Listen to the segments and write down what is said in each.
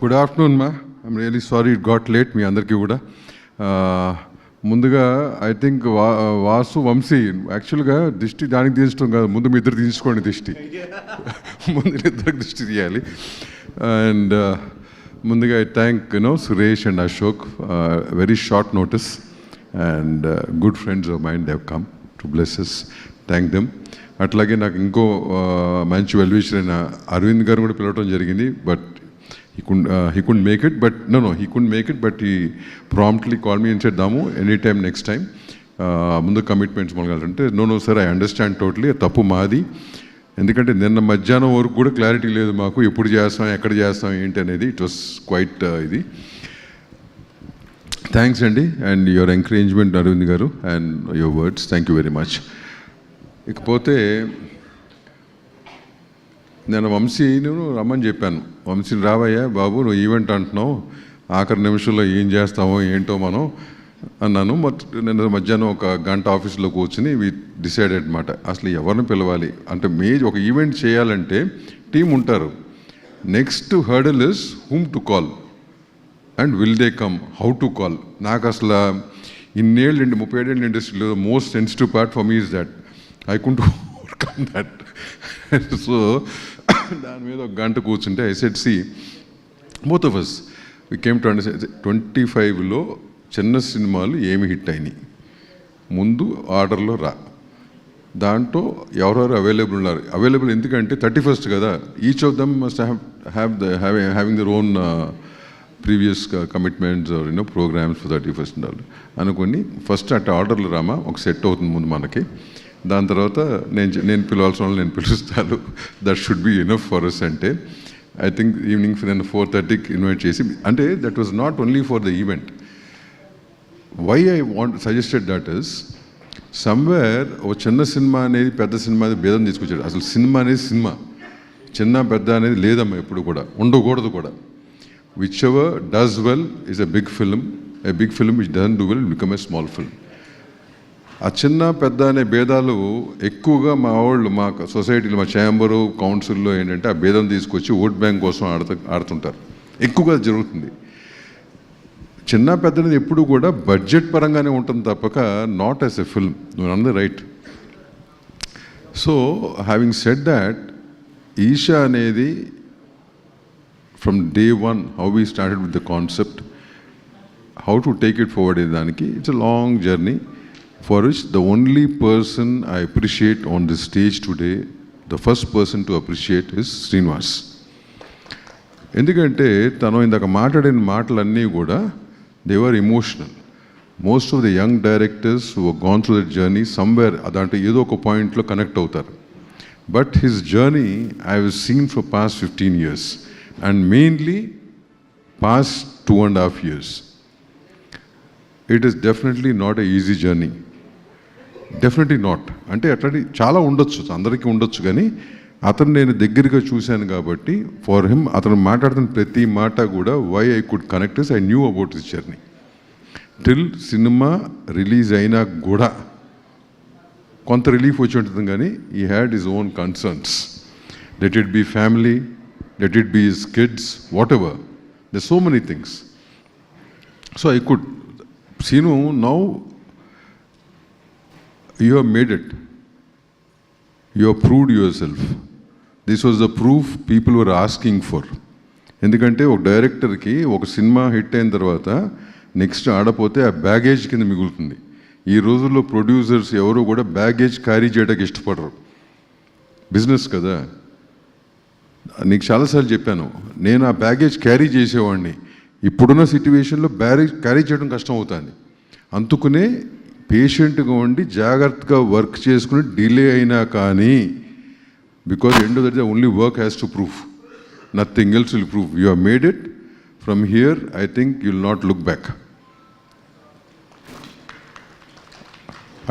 Good afternoon మా. I'm really sorry it got late. మీ అందరికీ కూడా ముందుగా ఐ థింక్ వాసు వంశీ యాక్చువల్గా దిష్టి దానికి తీసుకోవడం కాదు, ముందు మీ ఇద్దరు తీసుకోండి దిష్టి. ముందు ఇద్దరికి దిష్టి తీయాలి. అండ్ ముందుగా I thank Suresh and Ashok, very short notice and good friends of mind have come to blesses. Thank them. అట్లాగే నాకు ఇంకో మంచి వెల్విషర్ అయిన అరవింద్ గారు కూడా పిలవడం జరిగింది, but he couldn't make it, but he promptly called me and said, Damu, anytime next time. ముందు కమిట్మెంట్స్ మొదలంటే no sir, I understand totally, తప్పు మాది. ఎందుకంటే నిన్న మధ్యాహ్నం వరకు కూడా క్లారిటీ లేదు మాకు, ఎప్పుడు చేస్తాం, ఎక్కడ చేస్తాం, ఏంటి అనేది. ఇట్ వాస్ క్వైట్ ఇది. థ్యాంక్స్ అండి, అండ్ యువర్ ఎంకరేజ్మెంట్ అరవింద్ గారు and your words, thank you very much. ఇకపోతే నేను వంశీని రమ్మని చెప్పాను. వంశీని రావయ్యా బాబు, నువ్వు ఈవెంట్ అంటున్నావు, ఆఖరి నిమిషంలో ఏం చేస్తామో ఏంటో మనం అన్నాను. నేను మధ్యాహ్నం ఒక గంట ఆఫీస్లో కూర్చుని వి డిసైడెడ్ అనమాట, అసలు ఎవరిని పిలవాలి అంటే. ఒక ఈవెంట్ చేయాలంటే టీం ఉంటారు. Next hurdle is whom to call and will they come, how to call. నాకు అసలు ఇన్నేళ్ళు 37 ఏళ్ళ ఇండస్ట్రీలో most sensitive part for me is that I could overcome that. So దాని మీద ఒక గంట కూర్చుంటే I said, see both of us we came to understand 25లో చిన్న సినిమాలు ఏమి హిట్ అయినాయి, ముందు ఆర్డర్లో రా. దాంట్లో ఎవరెవరు అవైలబుల్ ఉన్నారు. అవైలబుల్ ఎందుకంటే 31st కదా, each of them must having their own previous commitments or programs for 31st అనుకుని ఫస్ట్ అట్లా ఆర్డర్లు రామా, ఒక సెట్ అవుతుంది ముందు మనకి. దాని తర్వాత నేను పిలవాల్సిన వాళ్ళు నేను పిలుస్తాను, that should be enough for us. అంటే ఐ థింక్ ఈవినింగ్ నేను 4:30కి ఇన్వైట్ చేసి, అంటే that was not only for the event. Why I suggested that is, somewhere ఒక చిన్న సినిమా అనేది పెద్ద సినిమా అనేది భేదం తీసుకొచ్చాడు. అసలు సినిమా అనేది సినిమా, చిన్న పెద్ద అనేది లేదమ్మా, ఎప్పుడు కూడా ఉండకూడదు కూడా. Whichever does well is a big film which doesn't do well become a small film. ఆ చిన్న పెద్ద అనే భేదాలు ఎక్కువగా మా వాళ్ళు, మా సొసైటీలో, మా ఛాంబరు, కౌన్సిల్లో ఏంటంటే ఆ భేదం తీసుకొచ్చి ఓట్ బ్యాంక్ కోసం ఆడుతుంటారు. ఎక్కువగా జరుగుతుంది. చిన్న పెద్ద అనేది ఎప్పుడు కూడా బడ్జెట్ పరంగానే ఉంటుంది తప్పక నాట్ యాజ్ ఎ ఫిల్మ్. నువ్వు అన్నది right. So having said that, Eesha అనేది from day one how we started with the concept, how to take it forward అనే దానికి it's a long journey. For which the only person I appreciate on this stage today, the first person to appreciate is Srinivas. ఎందుకంటే తను ఇందాక మాట్లాడిన మాటలన్నీ కూడా they were emotional. Most of the young directors who have gone through that journey somewhere అదంటే ఏదో ఒక పాయింట్లో కనెక్ట్ అవుతారు. But his journey I have seen for past 15 years and mainly past 2.5 years. It is definitely not an easy journey. Definitely not. అంటే అట్లాంటి చాలా ఉండొచ్చు, అందరికీ ఉండొచ్చు, కానీ అతను నేను దగ్గరగా చూశాను కాబట్టి ఫర్ హిమ్ అతను మాట్లాడుతున్న ప్రతి మాట కూడా why I could connect is, I knew about this journey. Till cinema release అయినా కూడా కొంత రిలీఫ్ వచ్చి ఉంటుంది, కానీ he had his own concerns. Let it be family, let it be his kids, whatever, the so many things. So I could seen now you have made it. You have proved yourself. This was the proof people were asking for. ఎందుకంటే ఒక డైరెక్టర్కి ఒక cinema hit అయిన తర్వాత next ఆడపోతే ఆ baggage కింద మిగులుతుంది. ఈ రోజుల్లో ప్రొడ్యూసర్స్ ఎవరు కూడా బ్యాగేజ్ క్యారీ చేయడానికి ఇష్టపడరు. బిజినెస్ కదా. నీకు చాలాసార్లు చెప్పాను, నేను ఆ బ్యాగేజ్ క్యారీ చేసేవాడిని. ఇప్పుడున్న సిట్యువేషన్లో బ్యాగేజ్ క్యారీ చేయడం కష్టం అవుతుంది. అందుకునే పేషెంట్గా ఉండి జాగ్రత్తగా వర్క్ చేసుకుని డిలే అయినా కానీ, because end of the day only work has to prove, nothing else will prove. You have made it. From here I think you will not look back.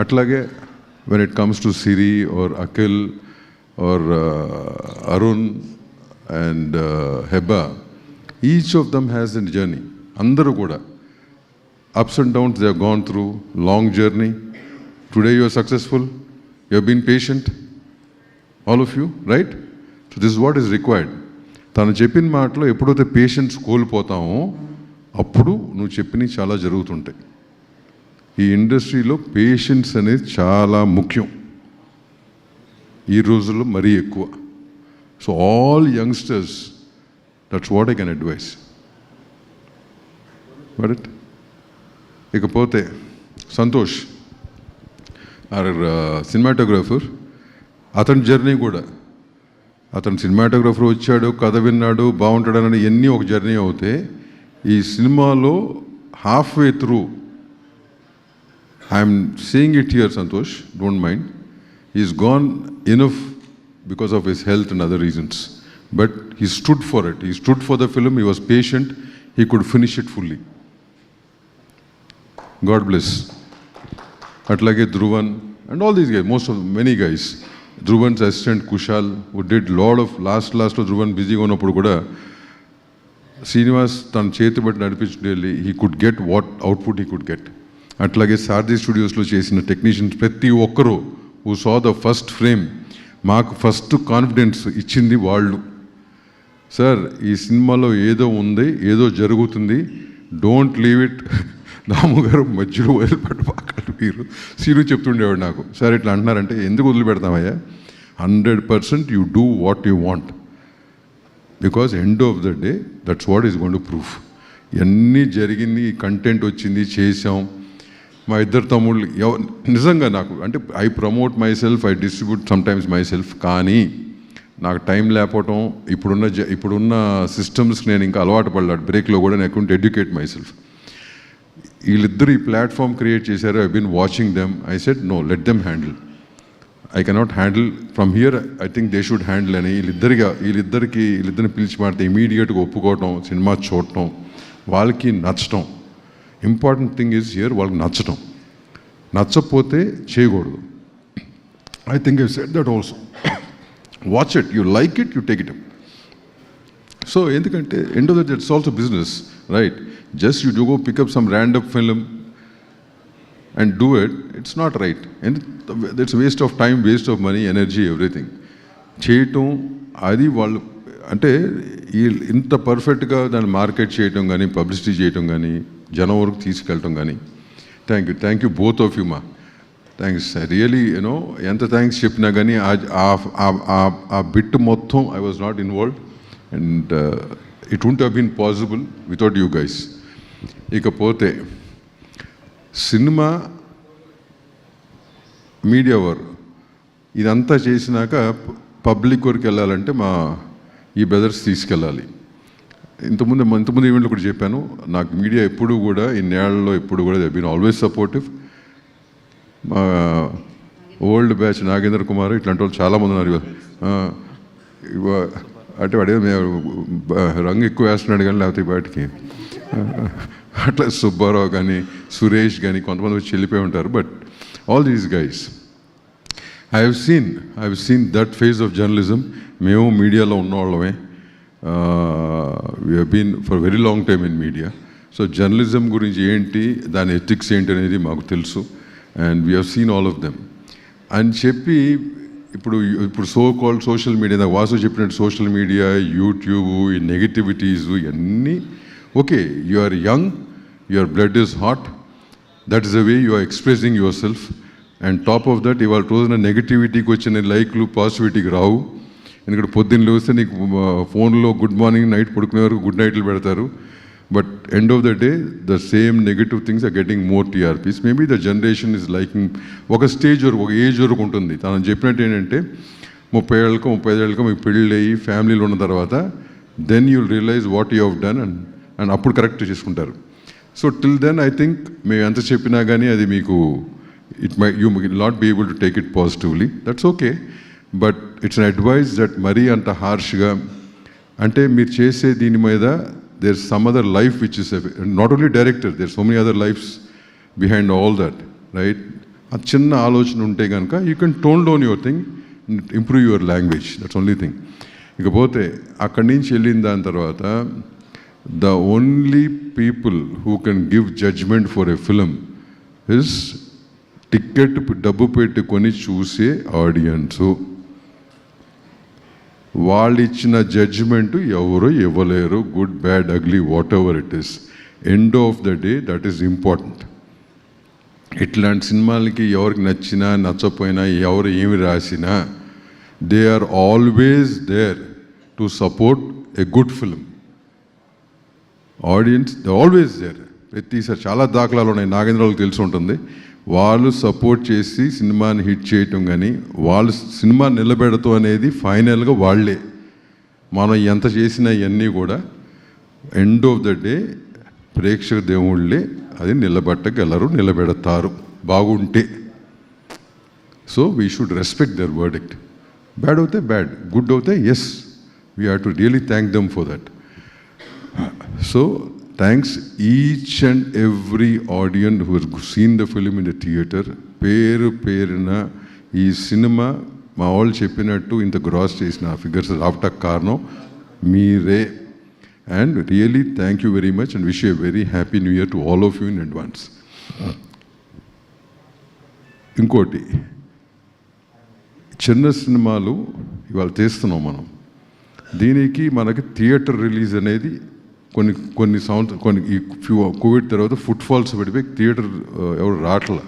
అట్లాగే when it comes to Siri or Akhil or Arun and Heba, each of them has a journey. అందరూ కూడా ups and downs they have gone through, long journey. Today you are successful, you have been patient, all of you, right? So this is what is required. తను చెప్పిన మాటలో ఎప్పుడైతే patience కోల్పోతామో అప్పుడు నువ్వు చెప్పినవి చాలా జరుగుతుంటాయి. ఈ ఇండస్ట్రీలో పేషెన్స్ అనేది చాలా ముఖ్యం ఈ రోజుల్లో, మరీ ఎక్కువ. So all youngsters, that's what I can advise. But ఇకపోతే సంతోష్ సినిమాటోగ్రాఫర్, అతని జర్నీ కూడా, అతను సినిమాటోగ్రాఫర్ వచ్చాడు, కథ విన్నాడు, బాగుంటాడని ఎన్ని ఒక జర్నీ అవుతే, ఈ సినిమాలో half way through, I'm seeing it here Santosh, don't mind, is gone enough because of his health and other reasons. But he stood for it. He stood for the film. He was patient. He could finish it fully. God bless. Atlage Dhruvan and all these guys, many guys. Dhruvan's assistant Kushal, who did lot of last Dhruvan busy ఉన్నప్పుడు కూడా శ్రీనివాస్ తన చేతి బట్టి నడిపించే he could get what output he could get. అట్లాగే సారథి స్టూడియోస్లో చేసిన technicians ప్రతి ఒక్కరూ who saw the first frame, మాకు ఫస్ట్ కాన్ఫిడెన్స్ ఇచ్చింది వాళ్ళు. సార్ ఈ సినిమాలో ఏదో ఉంది, ఏదో జరుగుతుంది, డోంట్ లీవ్ ఇట్. దాము గారు మధ్యలో వదిలిపెట్టబాకండి మీరు. సీను చెప్తుండేవాడు నాకు, సార్ ఇట్లా అంటున్నారంటే ఎందుకు వదిలిపెడతామయ్యా, 100% you do what you want, because end of the day that's what is going to proof. ఇవన్నీ జరిగింది, కంటెంట్ వచ్చింది, చేసాం. మా ఇద్దరు తమ్ముళ్ళు నిజంగా నాకు అంటే I promote my self, I distribute some times my self, కానీ నాకు టైం లేకపోవటం, ఇప్పుడున్న సిస్టమ్స్కి నేను ఇంకా అలవాటు పడ్డాడు. బ్రేక్లో కూడా నేను అకౌంట్ ఎడ్యుకేట్ మై సెల్ఫ్. వీళ్ళిద్దరు ఈ ప్లాట్ఫామ్ క్రియేట్ చేశారు. I been watching them. I said no, let them handle, I cannot handle from here, I think they should handle అని. వీళ్ళిద్దరిని పిలిచి మాడితే ఇమీడియట్గా ఒప్పుకోవటం, సినిమా చూడటం, వాళ్ళకి నచ్చటం. ఇంపార్టెంట్ థింగ్ ఈజ్ హియర్ వాళ్ళకి నచ్చటం. నచ్చకపోతే చేయకూడదు. I think I said that also. Watch it, you like it, you take it. So ఎందుకంటే end of the day it's also business, right? Just you go pickup some random film and do it, it's not right. It's waste of time, waste of money, energy, everything. చేయటం అది వాళ్ళు అంటే ఇంత పర్ఫెక్ట్గా దాన్ని market చేయటం కానీ, publicity చేయటం కానీ, జనం వరకు తీసుకెళ్ళటం కానీ. Thank you both of you మా. థ్యాంక్స్ రియలీ, యూనో ఎంత థ్యాంక్స్ చెప్పినా కానీ ఆ బిట్ మొత్తం I was not involved and it won't have been possible without you guys. ఇకపోతే సినిమా, మీడియా వారు ఇదంతా చేసినాక పబ్లిక్ వరకు వెళ్ళాలంటే మా ఈ బ్రదర్స్ తీసుకెళ్ళాలి. ఇంతకుముందు ఈవెంట్లో కూడా చెప్పాను, నాకు మీడియా ఎప్పుడు కూడా ఇన్నేళ్లలో ఎప్పుడు కూడా దే బీన్ ఆల్వేస్ సపోర్టివ్. మా ఓల్డ్ బ్యాచ్ నాగేంద్ర కుమార్ ఇట్లాంటి వాళ్ళు చాలామంది ఉన్నారు. అంటే వాడే రంగు ఎక్కువ వేస్తున్నాడు కానీ లేకపోతే బయటికి అట్లా సుబ్బారావు కానీ, సురేష్ కానీ కొంతమంది వచ్చి వెళ్ళిపోయి ఉంటారు. But all these guys I have seen that phase of journalism. మేము మీడియాలో ఉన్నవాళ్ళమే. We have been for very long time in media. So journalism గురించి ఏంటి, దాని ఎథిక్స్ ఏంటి అనేది మాకు తెలుసు. And we have seen all of them అని చెప్పి ఇప్పుడు సో కాల్డ్ సోషల్ మీడియా, నాకు వాసు చెప్పినట్టు సోషల్ మీడియా, యూట్యూబ్, ఈ నెగిటివిటీస్ ఇవన్నీ okay. You are young, your blood is hot, that is the way you are expressing yourself. And top of that ఇవాళ రోజున నెగిటివిటీకి వచ్చిన లైక్లు పాజిటివిటీకి రావు. ఎందుకంటే పొద్దున్న లేస్తే నీకు ఫోన్లో గుడ్ మార్నింగ్, నైట్ పడుకునే వరకు గుడ్ నైట్లు పెడతారు. But end of the day the same negative things are getting more TRPs. Maybe the generation is liking ఒక స్టేజ్ వరకు, ఒక ఏజ్ వరకు ఉంటుంది. తను చెప్పినట్టు ఏంటంటే 30 ఏళ్ళకో 35 ఏళ్ళకో మీకు పెళ్ళి అయ్యి ఫ్యామిలీలో ఉన్న తర్వాత then you'll realize what you have done and అప్పుడు కరెక్ట్ చేసుకుంటారు. So till then I think మేము ఎంత చెప్పినా కానీ అది మీకు you will not be able to take it positively. That's okay. But it's an advice that మరీ అంత హార్ష్గా అంటే మీరు చేసే దీని మీద there some other life which is not only director, there so many other lives behind all that, right? ఆ చిన్న ఆలోచన ఉంటే కనుక you can tone down your thing, improve your language, that's only thing. ఇకపోతే అక్కడి నుంచి వెళ్ళిన దాని తర్వాత the only people who can give judgement for a film is ticket డబ్బు పెట్టుకొని చూసే ఆడియన్సు. వాళ్ళు ఇచ్చిన జడ్జిమెంటు ఎవరు ఇవ్వలేరు. Good, bad, ugly, whatever it is, end of the day that is important. ఇట్లాంటి సినిమాలకి ఎవరికి నచ్చినా నచ్చపోయినా ఎవరు ఏమి రాసినా they are always there to support a good film. Audience they always there. ప్రతిసారి చాలా దాఖలాలు ఉన్నాయి, నాగేంద్రకి తెలిసి ఉంటుంది. వాళ్ళు సపోర్ట్ చేసి సినిమాని హిట్ చేయటం, కానీ వాళ్ళు సినిమా నిలబెడతాం అనేది ఫైనల్గా వాళ్ళే. మనం ఎంత చేసినా ఇవన్నీ కూడా ఎండ్ ఆఫ్ ద డే ప్రేక్షక దేవుళ్ళే అది నిలబెట్టగలరు, నిలబెడతారు బాగుంటే. So we should respect their verdict. Bad అవుతే బ్యాడ్, గుడ్ అవుతే yes, we have to really thank them for that. So thanks each and every audience who has seen the film in the theatre. పేరు పేరున ఈ cinema మా వాళ్ళు చెప్పినట్టు ఇంత gross చేసిన ఫిగర్స్ రావటానికి కారణం మీరే. And really thank you very much and wish you a very happy new year to all of you in advance. ఇంకోటి, చిన్న సినిమాలు ఇవాళ తీస్తున్నాం మనం. దీనికి మనకి థియేటర్ రిలీజ్ అనేది కొన్ని సంవత్సరం కొన్ని ఈ కోవిడ్ తర్వాత ఫుట్ ఫాల్స్ పడిపోయి థియేటర్ ఎవరు రావట్లా.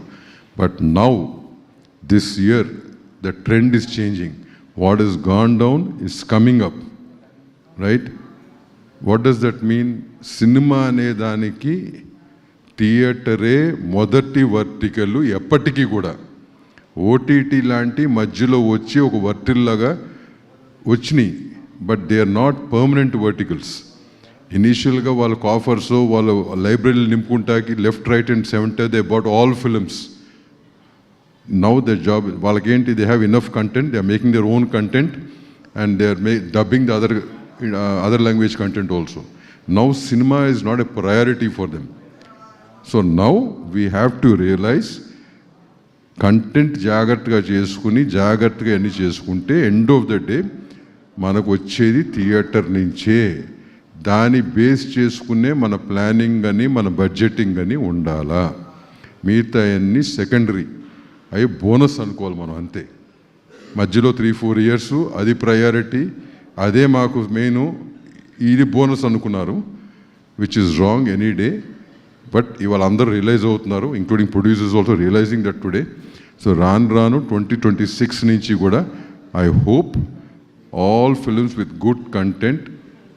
But now this year the trend is changing. What is gone down is coming up, right? What does that mean? Cinema అనే దానికి థియేటరే మొదటి వర్టికల్ ఎప్పటికీ కూడా. ఓటీటీ లాంటి మధ్యలో వచ్చి ఒక వర్టిల్లాగా వచ్చినాయి, but they are not permanent verticals. ఇనీషియల్గా వాళ్ళకు ఆఫర్స్, వాళ్ళు లైబ్రరీలు నింపుకుంటాకి left right and center they bought all films. Now the job వాళ్ళకేంటి, they have enough content, they are making their own content and they are dubbing the other language content also. Now cinema is not a priority for them. So now we have to realize content జాగ్రత్తగా చేసుకుని జాగ్రత్తగా అన్ని చేసుకుంటే end of the day మనకు వచ్చేది theatre నుంచే. దాన్ని base చేసుకునే మన ప్లానింగ్ అని మన బడ్జెటింగ్ అని ఉండాలా. మిగతా అన్నీ సెకండరీ, అవి బోనస్ అనుకోవాలి మనం, అంతే. మధ్యలో 3-4 years అది ప్రయారిటీ, అదే మాకు మెయిన్, ఇది బోనస్ అనుకున్నారు, which is wrong any day. But ఇవాళ అందరూ రియలైజ్ అవుతున్నారు, including producers also realizing that today. So రాను 2026 నుంచి కూడా I hope all films with good content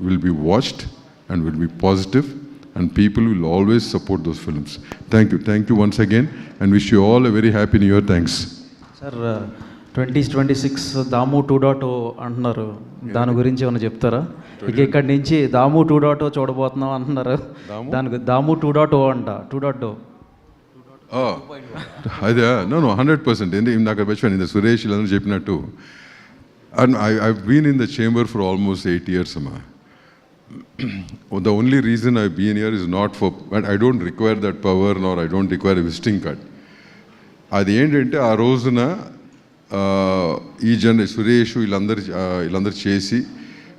will be watched and will be positive and people will always support those films. Thank you once again and wish you all a very happy new year. Thanks. Sir, 2026 దాము 2.0 అంటున్నారు, దాని గురించి ఏమైనా చెప్తారా? ఇక ఇక్కడి నుంచి దాము 2.0 చూడబోతున్నాం అంటున్నారు, దానికి దాము 2.0 అంట, 2.0 అదే. నో 100%. నాకు మర్చిపోయాను, సురేష్ ఇలా చెప్పినట్టు. I've been in the chamber for almost 8 years అమ్మా. The only reason I've been here is not for, but I don't require that power nor I don't require a visiting card. అది ఏంటంటే ఆ రోజున ఈ సురేష్ వీళ్ళందరూ చేసి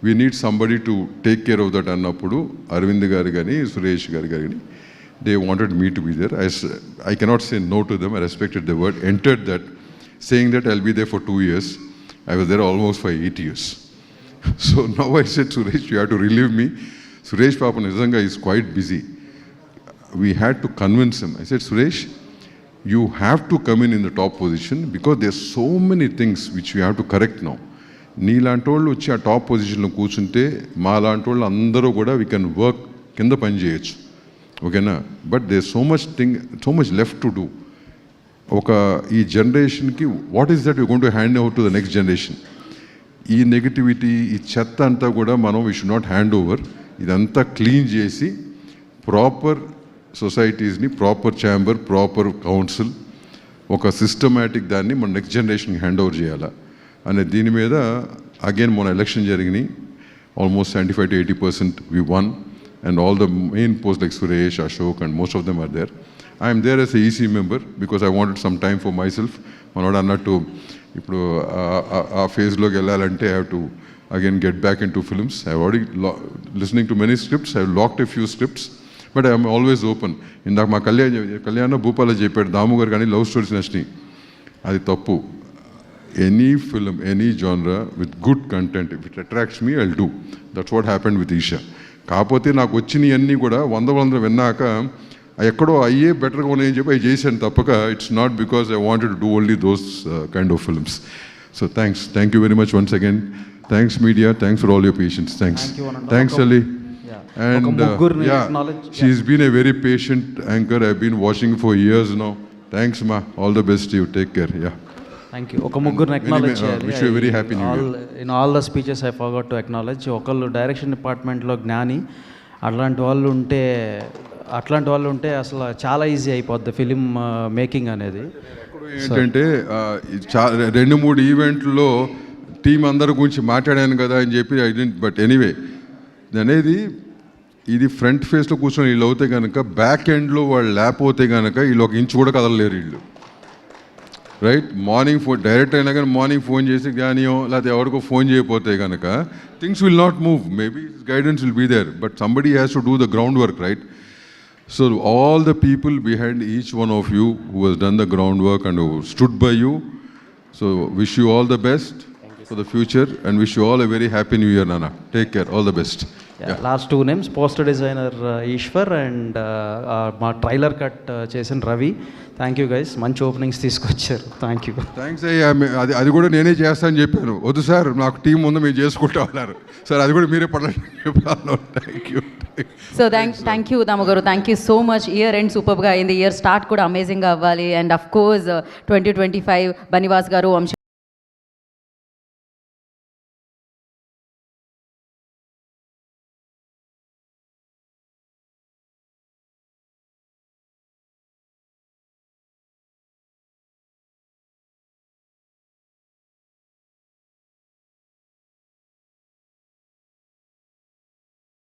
we need somebody to take care of that అన్నప్పుడు అరవింద్ గారు కానీ సురేష్ గారు కానీ they wanted me to be there. I cannot say no to them. I respected the word, entered that, saying that I'll be there for 2 years. I was there almost for 8 years. So now I said, Suresh, you have to relieve me. Suresh Papa Nizanga is quite busy. We had to convince him. I said, Suresh, you have to come in the top position because there's so many things which we have to correct now. నీలాంటి వాళ్ళు వచ్చి ఆ top పొజిషన్లో కూర్చుంటే మా లాంటి వాళ్ళు అందరూ కూడా వీ కెన్ వర్క్, కింద పని చేయొచ్చు, ఓకేనా? But they so much left to do. ఒక ఈ జనరేషన్కి what is that you going to hand over to the next generation? ఈ నెగిటివిటీ, ఈ చెత్త అంతా కూడా మనం we should not hand over. ఇదంతా క్లీన్ చేసి ప్రాపర్ సొసైటీస్ని, ప్రాపర్ ఛాంబర్, ప్రాపర్ కౌన్సిల్, ఒక సిస్టమేటిక్ దాన్ని మన నెక్స్ట్ జనరేషన్కి హ్యాండ్ ఓవర్ చేయాలా అనే దీని మీద అగైన్ మన ఎలక్షన్ జరిగినాయి. Almost 75 to 80% we won and all the main posts like Suresh, Ashok and most of them are there. I am there as a EC member because I wanted some time for myself. మనోడు అన్నట్టు ఇప్పుడు ఆ ఫేజ్లోకి వెళ్ళాలంటే I have to again get back in to films. I already listening to many scripts, I locked a few scripts, but I'm always open. ఇందాక మా కళ్యాణ భూపాల చెప్పాడు, దాము గారు కానీ లవ్ స్టోరీస్ నచ్చినాయి, అది తప్పు. any film, any genre with good content, if it attracts me, I'll do. That's what happened with Isha. కాకపోతే నాకు వచ్చినవన్నీ కూడా వంద విన్నాక ఎక్కడో అయ్యే బెటర్గా ఉన్నాయని చెప్పి అవి చేశాను తప్పక it's not because I wanted to do only those kind of films. So thank you very much once again. Thanks media, thanks for all your patience. Thanks Ali. And she's been a very patient anchor. I've been watching for years now. Thanks ma, all the best to you. Take care. Yeah. Thank you. ఒక ముగ్గురు acknowledge wish you a very happy new year. In all the speeches I forgot to acknowledge. ఒకళ్ళు direction డిపార్ట్మెంట్లో జ్ఞాని, అట్లాంటి వాళ్ళు ఉంటే అసలు చాలా ఈజీ అయిపోద్ది ఫిలిం మేకింగ్ అనేది. ఏంటంటే 2-3 ఈవెంట్లో టీం అందరి గురించి మాట్లాడాను కదా అని చెప్పి ఐ డెంట్, బట్ ఎనీవే అనేది ఇది ఫ్రంట్ ఫేస్లో కూర్చొని వీళ్ళు అవుతే కనుక బ్యాక్ ఎండ్లో వాళ్ళు లేకపోతే కనుక వీళ్ళు ఒక ఇంచు కూడా కదలలేరు వీళ్ళు. రైట్, మార్నింగ్ ఫోన్ డైరెక్ట్ అయినా కానీ మార్నింగ్ ఫోన్ చేసి కానీయో లేకపోతే ఎవరికో ఫోన్ చేయకపోతే కనుక things will not move. Maybe guidance will be there, but somebody has to do the ground work, right? So all the people behind each one of you who has done the groundwork and who stood by you, so wish you all the best for the future and wish you all a very happy new year, Nana. Take care, all the best. Last 2 names, poster designer Eshwar and మా trailer cut చేసిన Ravi. Thank you guys, మంచి openings తీసుకొచ్చారు. Thank you. Thanks అయ్యా. అది కూడా నేనే చేస్తానని చెప్పాను. వద్దు సార్, నాకు టీం ఉంది, మీరు చేసుకుంటా ఉన్నారు సార్, అది కూడా మీరే పడాలని చెప్పాను. Thank you. So thank you Damu గారు, thank you so much. Year end సూపర్గా అయింది, ఇయర్ స్టార్ట్ కూడా అమేజింగ్గా అవ్వాలి. అండ్ అఫ్ కోర్స్ 2025 బనివాస్ గారు, వంశీ